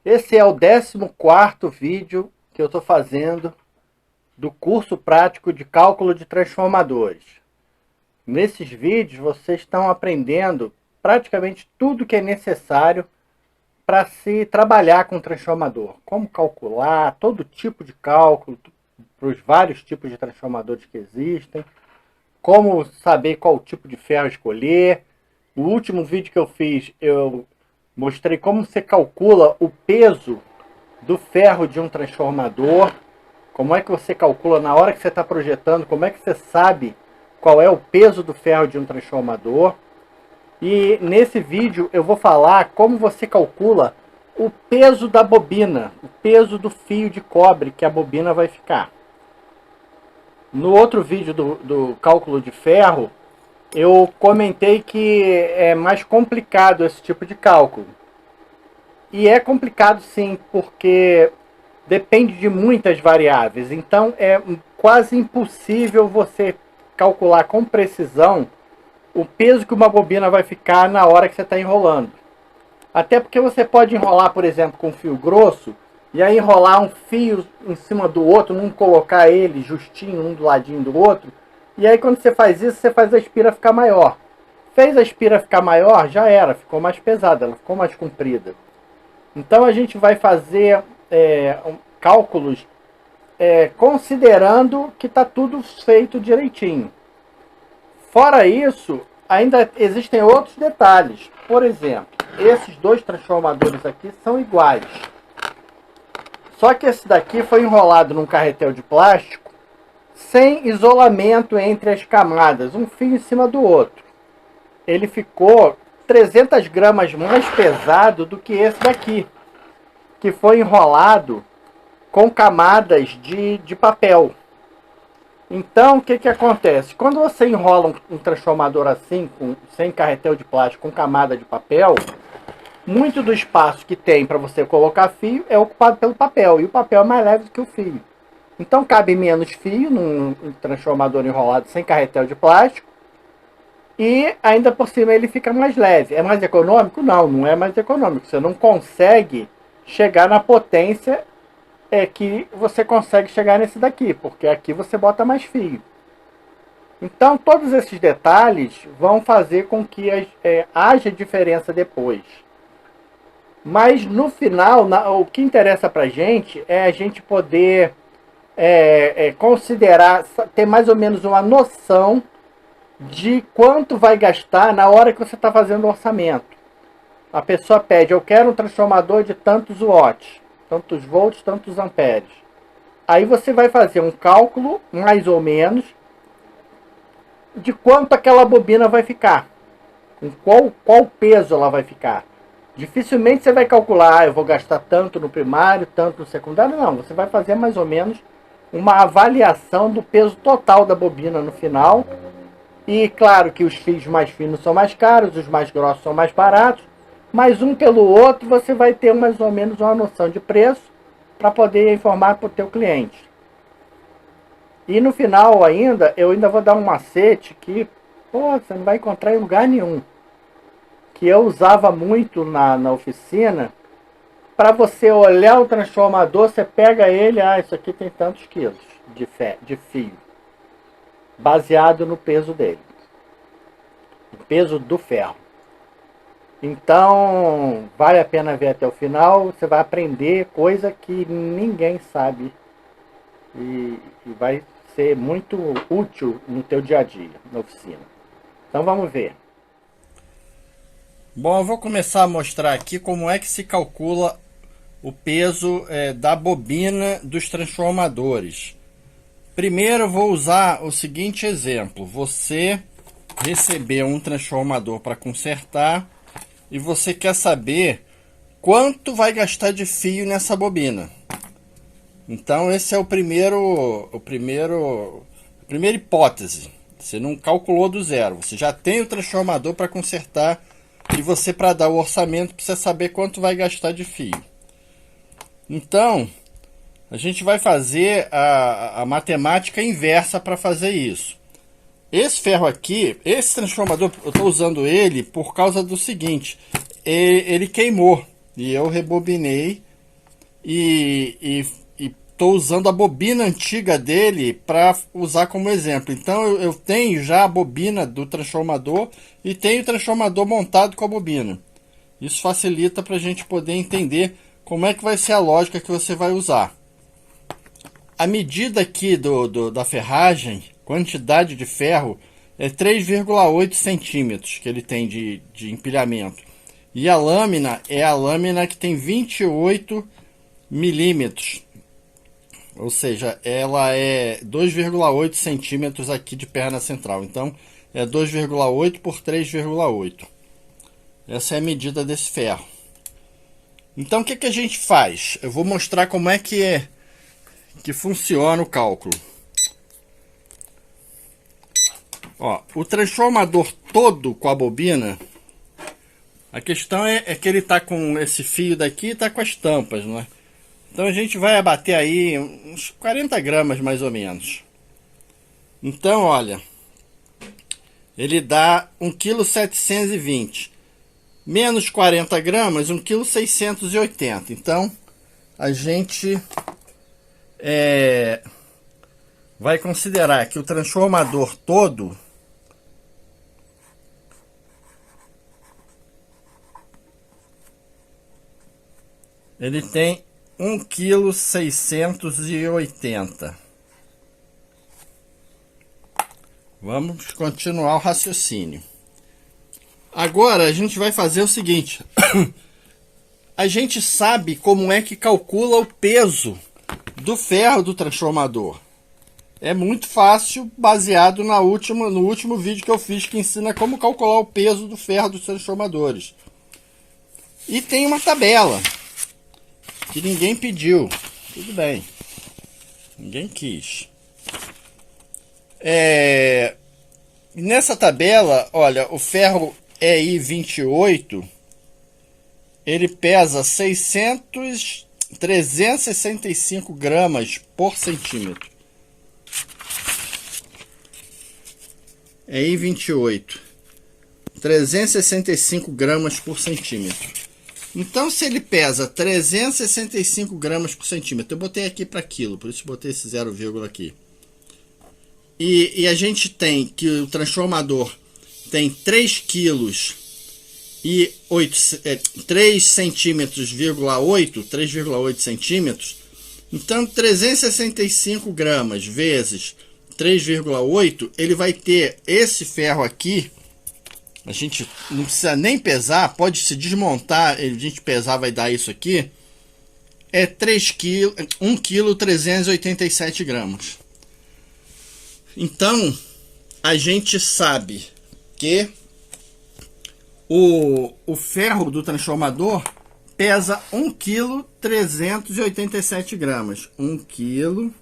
Esse é o 14º vídeo que eu estou fazendo do curso prático de cálculo de transformadores. Nesses vídeos vocês estão aprendendo praticamente tudo que é necessário para se trabalhar com transformador. Como calcular, todo tipo de cálculo, para os vários tipos de transformadores que existem. Como saber qual tipo de ferro escolher. O último vídeo que eu fiz, eu mostrei como você calcula o peso do ferro de um transformador. Como é que você calcula na hora que você está projetando, como é que você sabe qual é o peso do ferro de um transformador. E nesse vídeo eu vou falar como você calcula o peso da bobina, o peso do fio de cobre que a bobina vai ficar. No outro vídeo do cálculo de ferro, eu comentei que é mais complicado esse tipo de cálculo. E é complicado sim, porque depende de muitas variáveis. Então é quase impossível você calcular com precisão o peso que uma bobina vai ficar na hora que você está enrolando. Até porque você pode enrolar, por exemplo, com fio grosso, e aí enrolar um fio em cima do outro, não colocar ele justinho um do ladinho do outro, e aí quando você faz isso, você faz a espira ficar maior. Fez a espira ficar maior, já era, ficou mais pesada, ela ficou mais comprida. Então a gente vai fazer cálculos considerando que está tudo feito direitinho. Fora isso, ainda existem outros detalhes. Por exemplo, esses dois transformadores aqui são iguais. Só que esse daqui foi enrolado num carretel de plástico sem isolamento entre as camadas, um fio em cima do outro. Ele ficou 300 gramas mais pesado do que esse daqui, que foi enrolado com camadas de papel. Então, o que acontece? Quando você enrola um transformador assim, sem carretel de plástico, com camada de papel, muito do espaço que tem para você colocar fio é ocupado pelo papel, e o papel é mais leve do que o fio. Então, cabe menos fio num transformador enrolado sem carretel de plástico, e ainda por cima ele fica mais leve. É mais econômico? Não, não é mais econômico. Você não consegue chegar na potência que você consegue chegar nesse daqui, porque aqui você bota mais fio. Então todos esses detalhes vão fazer com que haja diferença depois. Mas no final, o que interessa pra gente é a gente poder considerar, ter mais ou menos uma noção de quanto vai gastar na hora que você está fazendo o orçamento. A pessoa pede, eu quero um transformador de tantos watts, tantos volts, tantos amperes. Aí você vai fazer um cálculo, mais ou menos, de quanto aquela bobina vai ficar. Com qual peso ela vai ficar. Dificilmente você vai calcular, eu vou gastar tanto no primário, tanto no secundário. Não, você vai fazer mais ou menos uma avaliação do peso total da bobina no final. E claro que os fios mais finos são mais caros, os mais grossos são mais baratos. Mas um pelo outro você vai ter mais ou menos uma noção de preço para poder informar para o teu cliente. E no final ainda, eu ainda vou dar um macete que você não vai encontrar em lugar nenhum. Que eu usava muito na oficina. Para você olhar o transformador, você pega ele, isso aqui tem tantos quilos de fio. Baseado no peso dele. O peso do ferro. Então, vale a pena ver até o final. Você vai aprender coisa que ninguém sabe. E vai ser muito útil no teu dia a dia, na oficina. Então, vamos ver. Bom, eu vou começar a mostrar aqui como é que se calcula o peso da bobina dos transformadores. Primeiro, eu vou usar o seguinte exemplo. Você recebeu um transformador para consertar e você quer saber quanto vai gastar de fio nessa bobina. Então esse é a primeira hipótese. Você não calculou do zero, você já tem o transformador para consertar e você, para dar o orçamento, precisa saber quanto vai gastar de fio. Então a gente vai fazer a matemática inversa para fazer isso. Esse ferro aqui, esse transformador, eu estou usando ele por causa do seguinte: ele queimou e eu rebobinei e estou usando a bobina antiga dele para usar como exemplo. Então eu tenho já a bobina do transformador e tenho o transformador montado com a bobina. Isso facilita para a gente poder entender como é que vai ser a lógica que você vai usar. A medida aqui da ferragem, quantidade de ferro, é 3,8 centímetros que ele tem de empilhamento. E a lâmina é a lâmina que tem 28 milímetros. Ou seja, ela é 2,8 centímetros aqui de perna central. Então, é 2,8 por 3,8. Essa é a medida desse ferro. Então, o que a gente faz? Eu vou mostrar como é que funciona o cálculo. Ó, o transformador todo com a bobina, a questão é que ele está com esse fio daqui e está com as tampas, não é? Então a gente vai abater aí uns 40 gramas mais ou menos. Então, olha, ele dá 1,720 kg. Menos 40 gramas, 1,680 kg. Então, a gente vai considerar que o transformador todo ele tem 1,680 kg. Vamos continuar o raciocínio. Agora a gente vai fazer o seguinte. A gente sabe como é que calcula o peso do ferro do transformador. É muito fácil, baseado no último vídeo que eu fiz, que ensina como calcular o peso do ferro dos transformadores. E tem uma tabela que ninguém pediu. Tudo bem. Ninguém quis. Nessa tabela, olha, o ferro EI 28, ele pesa 365 gramas por centímetro. EI 28, 365 gramas por centímetro. Então, se ele pesa 365 gramas por centímetro, eu botei aqui para quilo, por isso botei esse 0, aqui. E a gente tem que o transformador tem 3 quilos e 3 centímetros, 3,8 centímetros. Então, 365 gramas vezes 3,8, ele vai ter esse ferro aqui. A gente não precisa nem pesar, pode se desmontar, a gente pesar vai dar isso aqui. É 1 kg 387 gramas. Então, a gente sabe que o ferro do transformador pesa 1 kg 387 gramas. 1 kg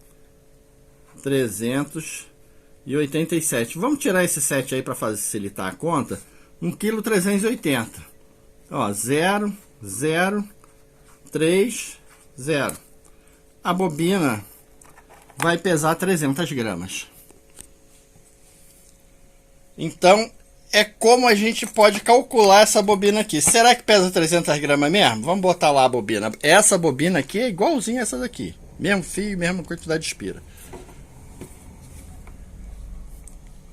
387. Vamos tirar esse 7 aí para facilitar a conta. 1 kg 380. Ó, 0, 0, 3, 0. A bobina vai pesar 300 gramas. Então, é como a gente pode calcular essa bobina aqui. Será que pesa 300 gramas mesmo? Vamos botar lá a bobina. Essa bobina aqui é igualzinha a essa daqui. Mesmo fio, mesma quantidade de espira.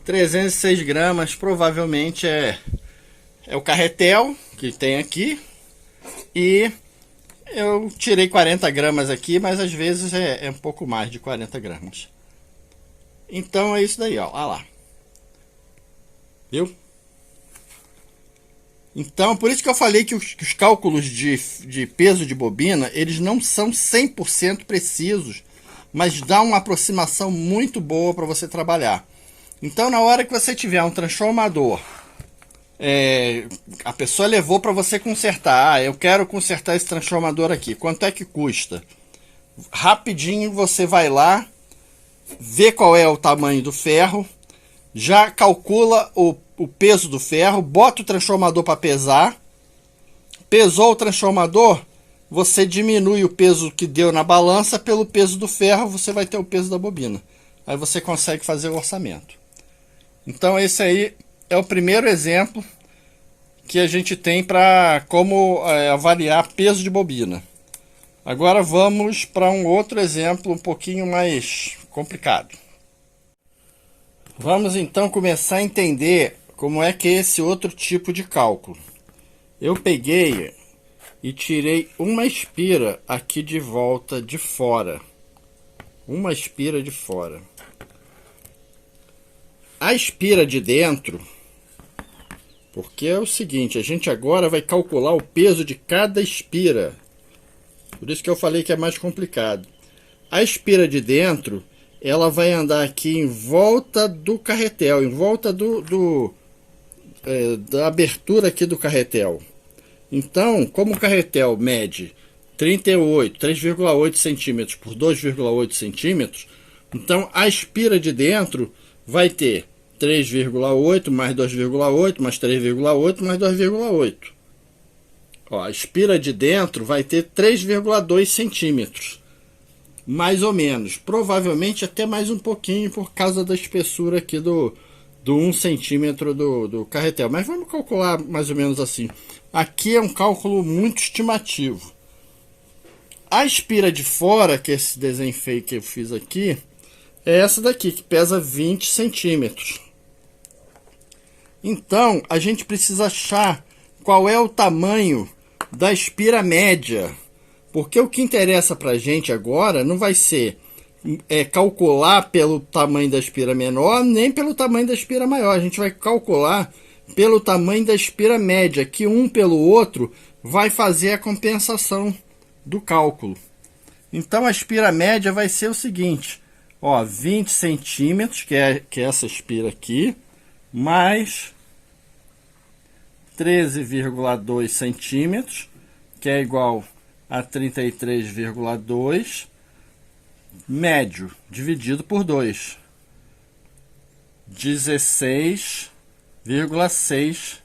306 gramas provavelmente é o carretel que tem aqui. E eu tirei 40 gramas aqui, mas às vezes é um pouco mais de 40 gramas. Então é isso daí, ó. Olha lá. Viu? Então, por isso que eu falei que os cálculos de peso de bobina, eles não são 100% precisos, mas dá uma aproximação muito boa para você trabalhar. Então, na hora que você tiver um transformador, a pessoa levou para você consertar. Eu quero consertar esse transformador aqui. Quanto é que custa? Rapidinho você vai lá, vê qual é o tamanho do ferro, já calcula o peso do ferro, bota o transformador para pesar. Pesou o transformador, você diminui o peso que deu na balança pelo peso do ferro, você vai ter o peso da bobina. Aí você consegue fazer o orçamento. Então esse aí é o primeiro exemplo que a gente tem para como avaliar peso de bobina. Agora vamos para um outro exemplo um pouquinho mais complicado. Vamos então começar a entender como é que é esse outro tipo de cálculo. Eu peguei e tirei uma espira aqui de volta de fora. Uma espira de fora. A espira de dentro, porque é o seguinte, a gente agora vai calcular o peso de cada espira. Por isso que eu falei que é mais complicado. A espira de dentro, ela vai andar aqui em volta do carretel, em volta da abertura aqui do carretel. Então, como o carretel mede 3,8 centímetros por 2,8 centímetros, então a espira de dentro vai ter 3,8 mais 2,8 mais 3,8 mais 2,8. Ó, a espira de dentro vai ter 3,2 centímetros, mais ou menos. Provavelmente até mais um pouquinho por causa da espessura aqui do 1 centímetro do carretel. Mas vamos calcular mais ou menos assim. Aqui é um cálculo muito estimativo. A espira de fora, que é esse desenho feio que eu fiz aqui, é essa daqui, que pesa 20 centímetros. Então, a gente precisa achar qual é o tamanho da espira média. Porque o que interessa para a gente agora não vai ser calcular pelo tamanho da espira menor, nem pelo tamanho da espira maior. A gente vai calcular pelo tamanho da espira média, que um pelo outro vai fazer a compensação do cálculo. Então a espira média vai ser o seguinte, ó, 20 centímetros, que é essa espira aqui, mais 13,2 centímetros, que é igual a 33,2, médio, dividido por 2, 16,6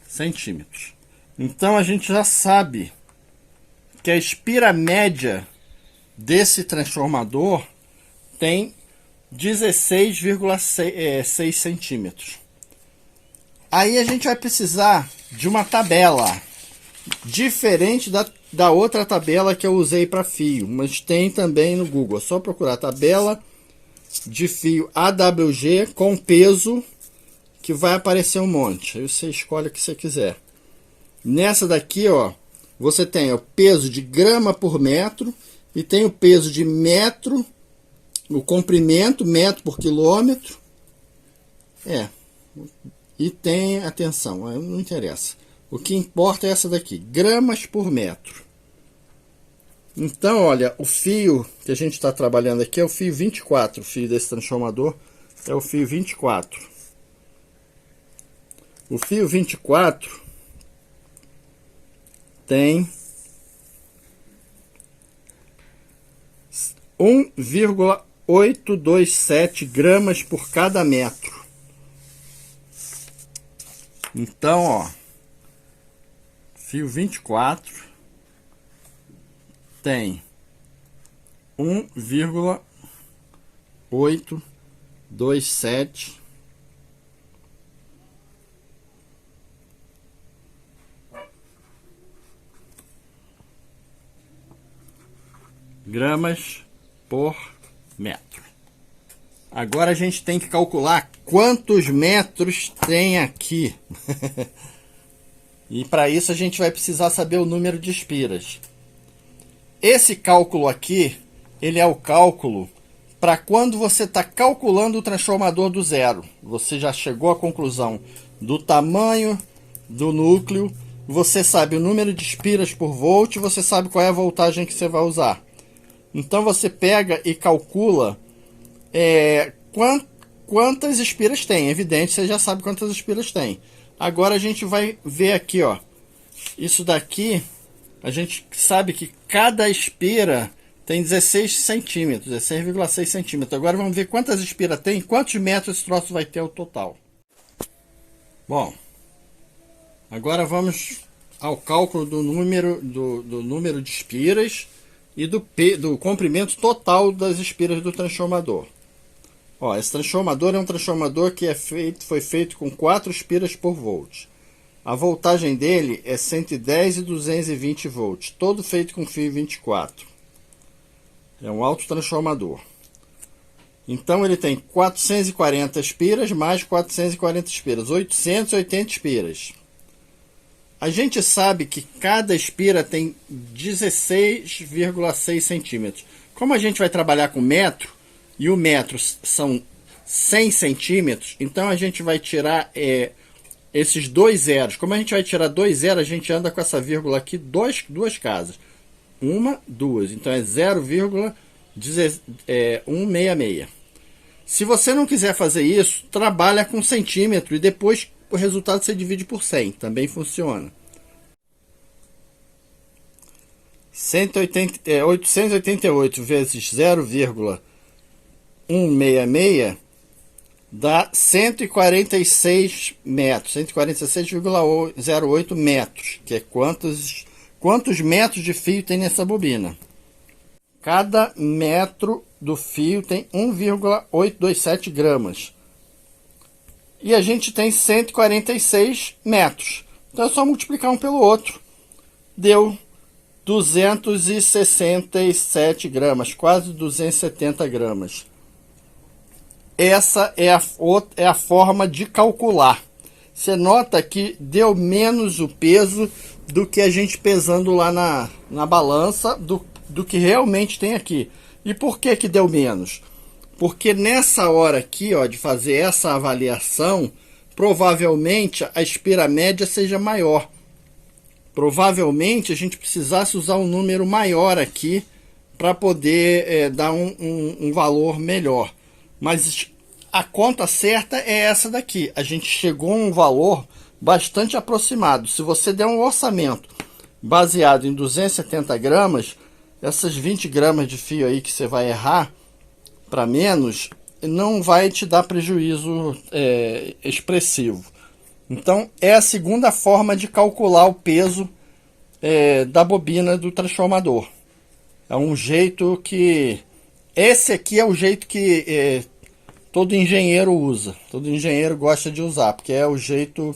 centímetros. Então a gente já sabe que a espira média desse transformador tem 16,6 centímetros. Aí a gente vai precisar de uma tabela, diferente da outra tabela que eu usei para fio, mas tem também no Google. É só procurar tabela de fio AWG com peso, que vai aparecer um monte. Aí você escolhe o que você quiser. Nessa daqui, ó, você tem o peso de grama por metro e tem o peso de metro, o comprimento, metro por quilômetro. E tem, atenção, não interessa. O que importa é essa daqui, gramas por metro. Então, olha, o fio que a gente está trabalhando aqui é o fio 24. O fio desse transformador é o fio 24. O fio 24 tem 1,827 gramas por cada metro. Então, ó, fio 24 tem 1,827 gramas por metro. Agora a gente tem que calcular quantos metros tem aqui. E para isso a gente vai precisar saber o número de espiras. Esse cálculo aqui, ele é o cálculo para quando você está calculando o transformador do zero. Você já chegou à conclusão do tamanho do núcleo, você sabe o número de espiras por volt, você sabe qual é a voltagem que você vai usar. Então você pega e calcula quantas espiras tem. É evidente, você já sabe quantas espiras tem. Agora a gente vai ver aqui, ó. Isso daqui, a gente sabe que cada espira tem 16 centímetros, 16,6 centímetros. Agora vamos ver quantas espiras tem, quantos metros esse troço vai ter ao total. Bom, agora vamos ao cálculo do número de espiras e do comprimento total das espiras do transformador. Ó, esse transformador é um transformador que foi feito com 4 espiras por volt. A voltagem dele é 110 e 220 volts, todo feito com fio 24. É um autotransformador. Então ele tem 440 espiras mais 440 espiras, 880 espiras. A gente sabe que cada espira tem 16,6 centímetros. Como a gente vai trabalhar com metro, e o metro são 100 centímetros, então a gente vai tirar esses dois zeros. Como a gente vai tirar dois zeros, a gente anda com essa vírgula aqui duas casas. Uma, duas. Então é 0,166. Se você não quiser fazer isso, trabalha com centímetro e depois o resultado você divide por 100. Também funciona. 888 vezes 0,166 dá 146 metros. 146,08 metros. Que é quantos metros de fio tem nessa bobina. Cada metro do fio tem 1,827 gramas. E a gente tem 146 metros. Então é só multiplicar um pelo outro. Deu 267 gramas, quase 270 gramas. Essa é a forma de calcular. Você nota que deu menos o peso do que a gente pesando lá na balança, do que realmente tem aqui. E por que que deu menos? Porque nessa hora aqui, ó, de fazer essa avaliação, provavelmente a espira média seja maior. Provavelmente a gente precisasse usar um número maior aqui para poder dar um valor melhor. Mas a conta certa é essa daqui. A gente chegou a um valor bastante aproximado. Se você der um orçamento baseado em 270 gramas, essas 20 gramas de fio aí que você vai errar para menos, não vai te dar prejuízo expressivo. Então é a segunda forma de calcular o peso da bobina do transformador. É um jeito que... Esse aqui é o jeito que todo engenheiro usa. Todo engenheiro gosta de usar, porque é o jeito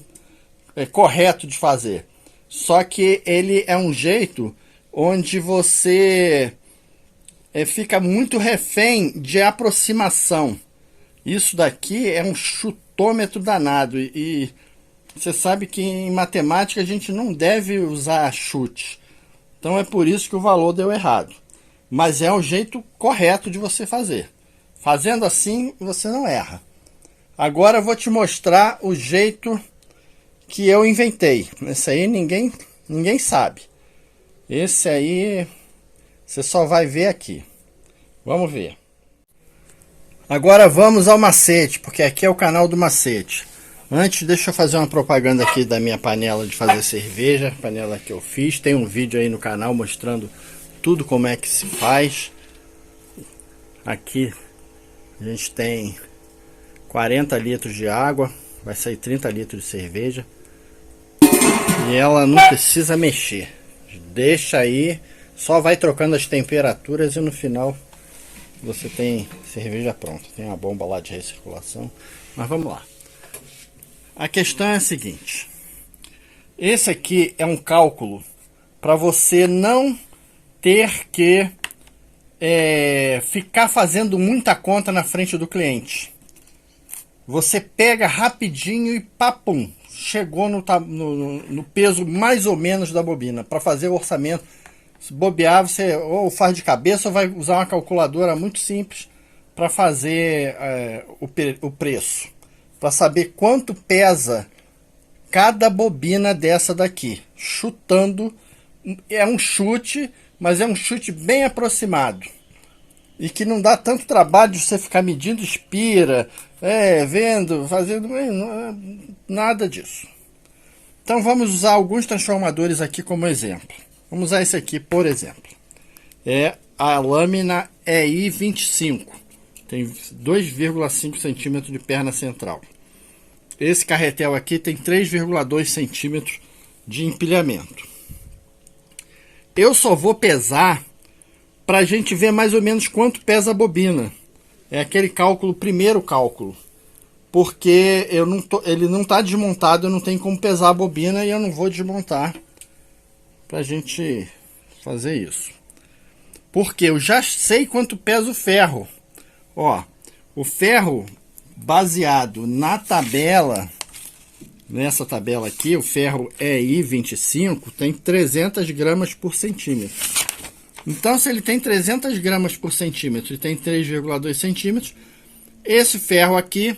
correto de fazer. Só que ele é um jeito onde você fica muito refém de aproximação. Isso daqui é um chutômetro danado. E você sabe que em matemática a gente não deve usar chute. Então é por isso que o valor deu errado. Mas é o jeito correto de você fazer. Fazendo assim, você não erra. Agora eu vou te mostrar o jeito que eu inventei. Esse aí ninguém sabe. Esse aí você só vai ver aqui. Vamos ver. Agora vamos ao macete, porque aqui é o canal do macete. Antes, deixa eu fazer uma propaganda aqui da minha panela de fazer cerveja. Panela que eu fiz. Tem um vídeo aí no canal mostrando tudo como é que se faz. Aqui a gente tem 40 litros de água. Vai sair 30 litros de cerveja. E ela não precisa mexer. Deixa aí. Só vai trocando as temperaturas e no final você tem cerveja pronta. Tem uma bomba lá de recirculação. Mas vamos lá. A questão é a seguinte. Esse aqui é um cálculo para você não ter que ficar fazendo muita conta na frente do cliente. Você pega rapidinho e papum, chegou no peso mais ou menos da bobina. Para fazer o orçamento, se bobear, você ou faz de cabeça ou vai usar uma calculadora muito simples para fazer o preço. Para saber quanto pesa cada bobina dessa daqui. Chutando, é um chute, mas é um chute bem aproximado. E que não dá tanto trabalho de você ficar medindo espira, vendo, fazendo, nada disso. Então vamos usar alguns transformadores aqui como exemplo. Vamos usar esse aqui, por exemplo. É a lâmina EI25. Tem 2,5 centímetros de perna central. Esse carretel aqui tem 3,2 centímetros de empilhamento. Eu só vou pesar para a gente ver mais ou menos quanto pesa a bobina. É aquele cálculo, primeiro cálculo. porque ele não está desmontado, eu não tenho como pesar a bobina e eu não vou desmontar para a gente fazer isso. Porque eu já sei quanto pesa o ferro. Ó, o ferro baseado na tabela, nessa tabela aqui, o ferro EI 25 tem 300 gramas por centímetro. Então, se ele tem 300 gramas por centímetro e tem 3,2 centímetros, esse ferro aqui,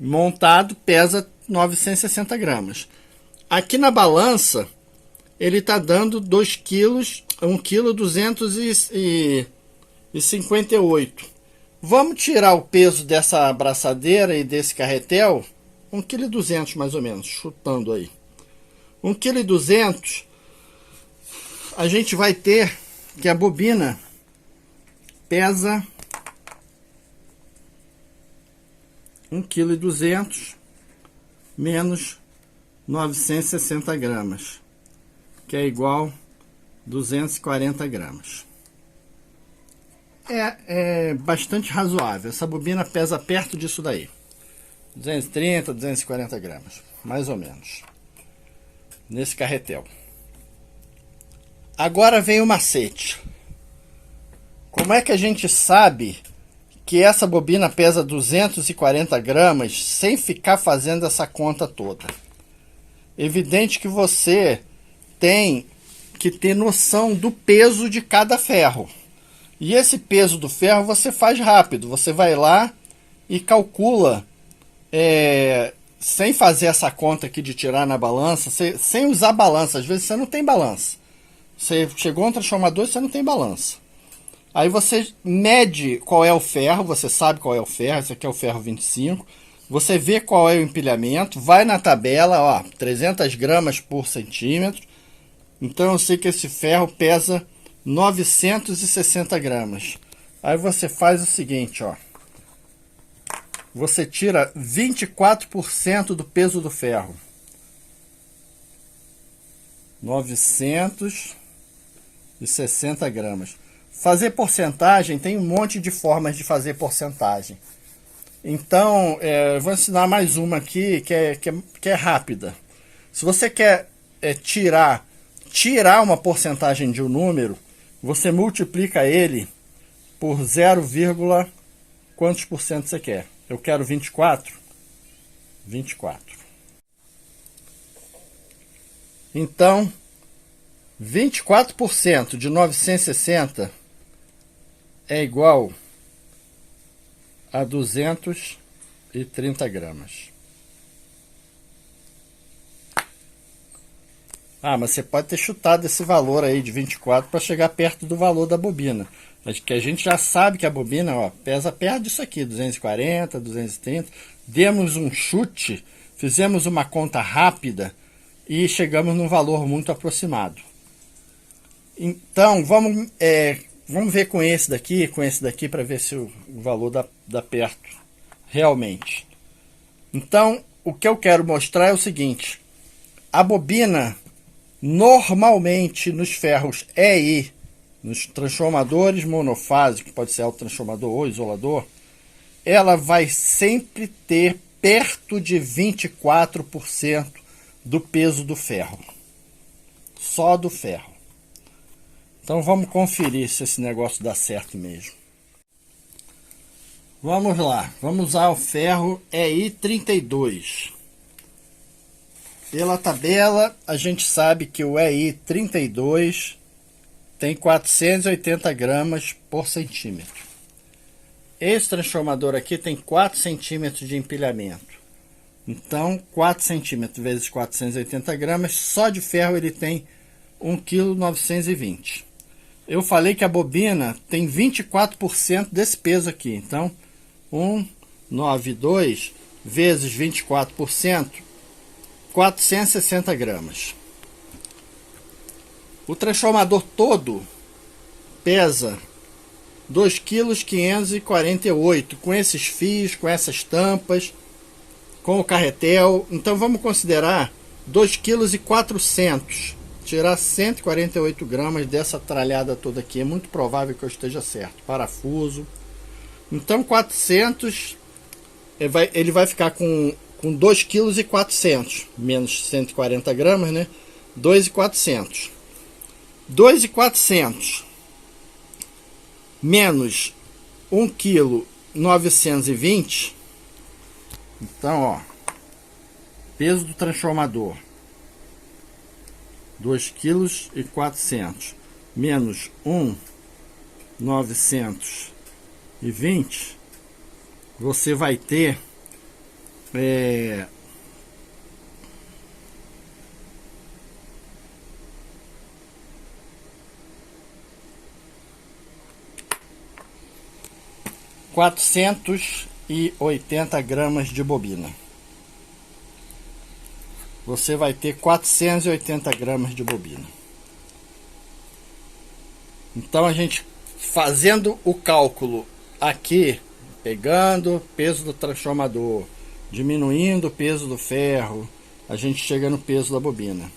montado, pesa 960 gramas. Aqui na balança, ele está dando 2 quilos, 1,258 kg. Vamos tirar o peso dessa abraçadeira e desse carretel, 1,2 kg mais ou menos, chutando aí. 1,2 kg, a gente vai ter que a bobina pesa 1,2 kg menos 960 gramas, que é igual 240 gramas. É bastante razoável. Essa bobina pesa perto disso daí. 230, 240 gramas, mais ou menos, nesse carretel. Agora vem o macete. Como é que a gente sabe que essa bobina pesa 240 gramas sem ficar fazendo essa conta toda? Evidente que você tem que ter noção do peso de cada ferro. E esse peso do ferro você faz rápido. Você vai lá e calcula, sem fazer essa conta aqui de tirar na balança, sem usar balança. Às vezes você não tem balança. Você chegou a um transformador e você não tem balança. Aí você mede qual é o ferro, você sabe qual é o ferro, esse aqui é o ferro 25. Você vê qual é o empilhamento, vai na tabela, ó, 300 gramas por centímetro. Então eu sei que esse ferro pesa 960 gramas. Aí você faz o seguinte, ó. Você tira 24% do peso do ferro. 960 gramas. Fazer porcentagem, tem um monte de formas de fazer porcentagem. Então, eu vou ensinar mais uma aqui que é rápida. Se você quer tirar uma porcentagem de um número, você multiplica ele por 0, quantos por cento você quer? Eu quero 24. 24. Então, 24% de 960 é igual a 230 gramas. Ah, mas você pode ter chutado esse valor aí de 24 para chegar perto do valor da bobina. Mas que a gente já sabe que a bobina, ó, pesa perto disso aqui, 240, 230. Demos um chute, fizemos uma conta rápida e chegamos num valor muito aproximado. Então, vamos ver com esse daqui para ver se o valor dá perto realmente. Então, o que eu quero mostrar é o seguinte. A bobina, normalmente nos ferros EI, nos transformadores monofásicos, que pode ser autotransformador ou isolador, ela vai sempre ter perto de 24% do peso do ferro. Só do ferro. Então vamos conferir se esse negócio dá certo mesmo. Vamos lá, vamos usar o ferro EI 32. Pela tabela, a gente sabe que o EI 32 tem 480 gramas por centímetro. Esse transformador aqui tem 4 centímetros de empilhamento. Então, 4 centímetros vezes 480 gramas, só de ferro ele tem 1,920 kg. Eu falei que a bobina tem 24% desse peso aqui. Então, 192 vezes 24%, 460 gramas. O transformador todo pesa 2,548 kg, com esses fios, com essas tampas, com o carretel. Então vamos considerar 2,4 kg. Tirar 148 gramas dessa tralhada toda aqui. É muito provável que eu esteja certo. Parafuso. Então 400 ele vai ficar com 2,4 kg, menos 140 gramas, né? 2,400. 2,400 menos 1,920 kg. Então, ó, peso do transformador, 2,4 kg menos 1,920, você vai ter 480 gramas de bobina. Você vai ter 480 gramas de bobina. Então a gente fazendo o cálculo aqui, pegando o peso do transformador, diminuindo o peso do ferro, a gente chega no peso da bobina.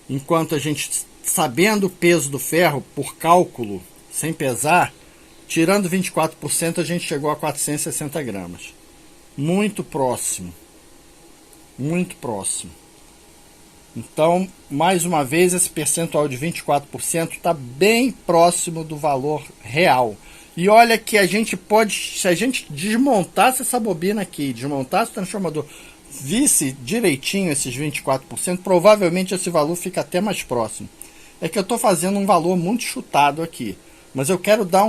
Enquanto a gente, sabendo o peso do ferro por cálculo, sem pesar, tirando 24%, a gente chegou a 460 gramas. Muito próximo. Muito próximo. Então, mais uma vez, esse percentual de 24% está bem próximo do valor real. E olha que a gente pode, se a gente desmontasse essa bobina aqui, desmontasse o transformador, visse direitinho esses 24%, provavelmente esse valor fica até mais próximo. É que eu estou fazendo um valor muito chutado aqui. Mas eu quero dar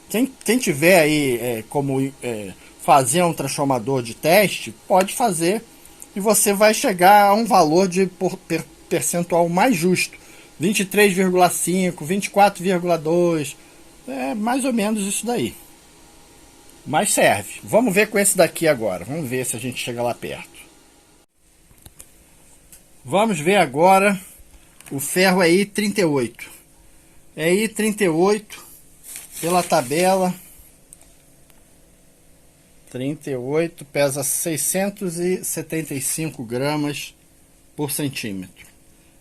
quem tiver aí como fazer um transformador de teste, pode fazer. E você vai chegar a um valor de percentual mais justo. 23,5, 24,2. É mais ou menos isso daí. Mas serve. Vamos ver com esse daqui agora. Vamos ver se a gente chega lá perto. Vamos ver agora o ferro aí 38. É I38 pela tabela. 38 pesa 675 gramas por centímetro.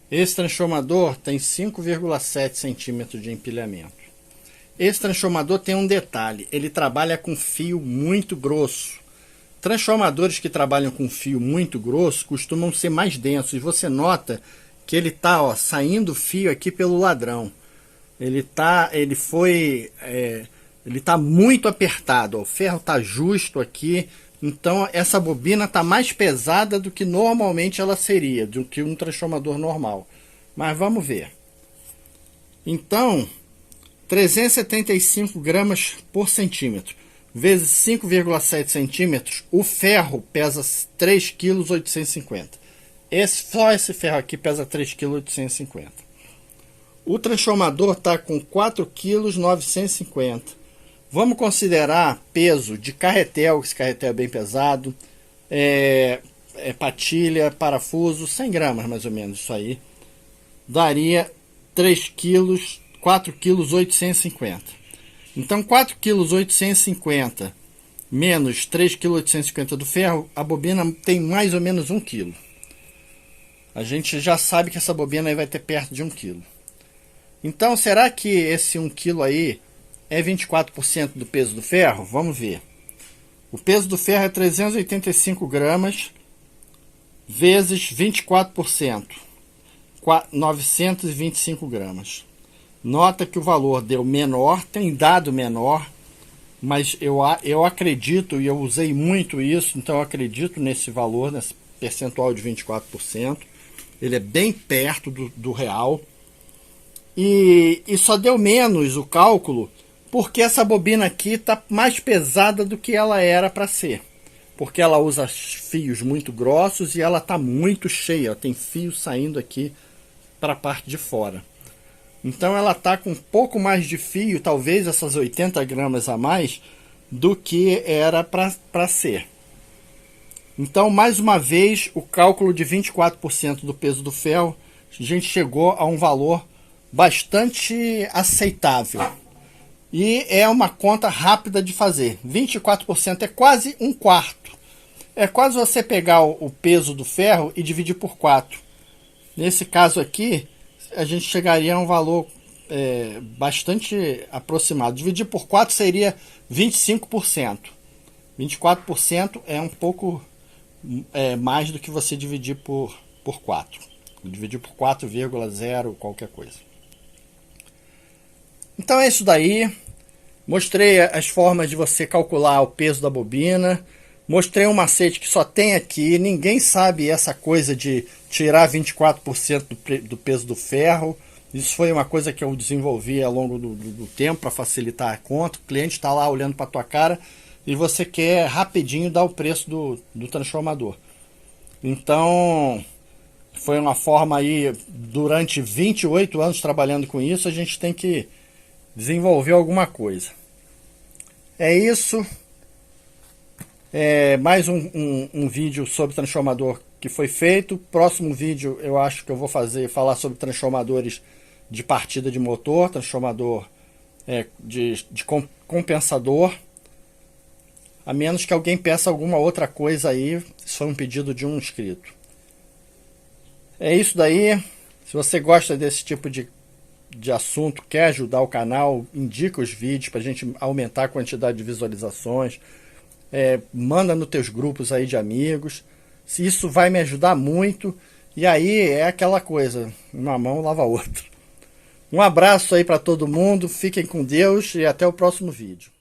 Esse transformador tem 5,7 centímetros de empilhamento. Esse transformador tem um detalhe, ele trabalha com fio muito grosso. Transformadores que trabalham com fio muito grosso costumam ser mais densos. E você nota que ele está saindo fio aqui pelo ladrão. Ele tá muito apertado, ó. O ferro está justo aqui, então essa bobina está mais pesada do que normalmente ela seria, do que um transformador normal. Mas vamos ver. Então, 375 gramas por centímetro, vezes 5,7 centímetros, o ferro pesa 3,850 kg. Só esse ferro aqui pesa 3,850 kg. O transformador está com 4,950 kg. Vamos considerar peso de carretel, esse carretel é bem pesado, patilha, parafuso, 100 gramas mais ou menos isso aí. Daria 4,850 kg. Então 4,850 kg menos 3,850 kg do ferro, a bobina tem mais ou menos 1 kg. A gente já sabe que essa bobina aí vai ter perto de 1 kg. Então, será que esse 1 kg aí é 24% do peso do ferro? Vamos ver. O peso do ferro é 385 gramas vezes 24%, 925 gramas. Nota que o valor deu menor, tem dado menor, mas eu acredito, e eu usei muito isso, então eu acredito nesse valor, nesse percentual de 24%. Ele é bem perto do real. E só deu menos o cálculo porque essa bobina aqui está mais pesada do que ela era para ser. Porque ela usa fios muito grossos e ela está muito cheia. Tem fio saindo aqui para a parte de fora. Então ela está com um pouco mais de fio, talvez essas 80 gramas a mais, do que era para ser. Então, mais uma vez, o cálculo de 24% do peso do ferro, a gente chegou a um valor bastante aceitável. E é uma conta rápida de fazer. 24% é quase um quarto. É quase você pegar o peso do ferro e dividir por 4. Nesse caso aqui, a gente chegaria a um valor bastante aproximado. Dividir por 4 seria 25%. 24% é um pouco mais do que você dividir por 4. Dividir por 4,0 qualquer coisa. Então é isso daí. Mostrei as formas de você calcular o peso da bobina. Mostrei um macete que só tem aqui. Ninguém sabe essa coisa de tirar 24% do peso do ferro. Isso foi uma coisa que eu desenvolvi ao longo do tempo para facilitar a conta. O cliente está lá olhando para a tua cara e você quer rapidinho dar o preço do transformador. Então, foi uma forma aí, durante 28 anos trabalhando com isso, a gente tem que desenvolver alguma coisa. É isso. Mais um vídeo sobre transformador que foi feito. Próximo vídeo eu acho que eu vou falar sobre transformadores de partida de motor, transformador de compensador. A menos que alguém peça alguma outra coisa aí, isso foi um pedido de um inscrito. É isso daí. Se você gosta desse tipo de assunto, quer ajudar o canal, indica os vídeos para a gente aumentar a quantidade de visualizações. Manda nos teus grupos aí de amigos. Se isso vai me ajudar muito. E aí é aquela coisa, uma mão lava a outra. Um abraço aí para todo mundo, fiquem com Deus e até o próximo vídeo.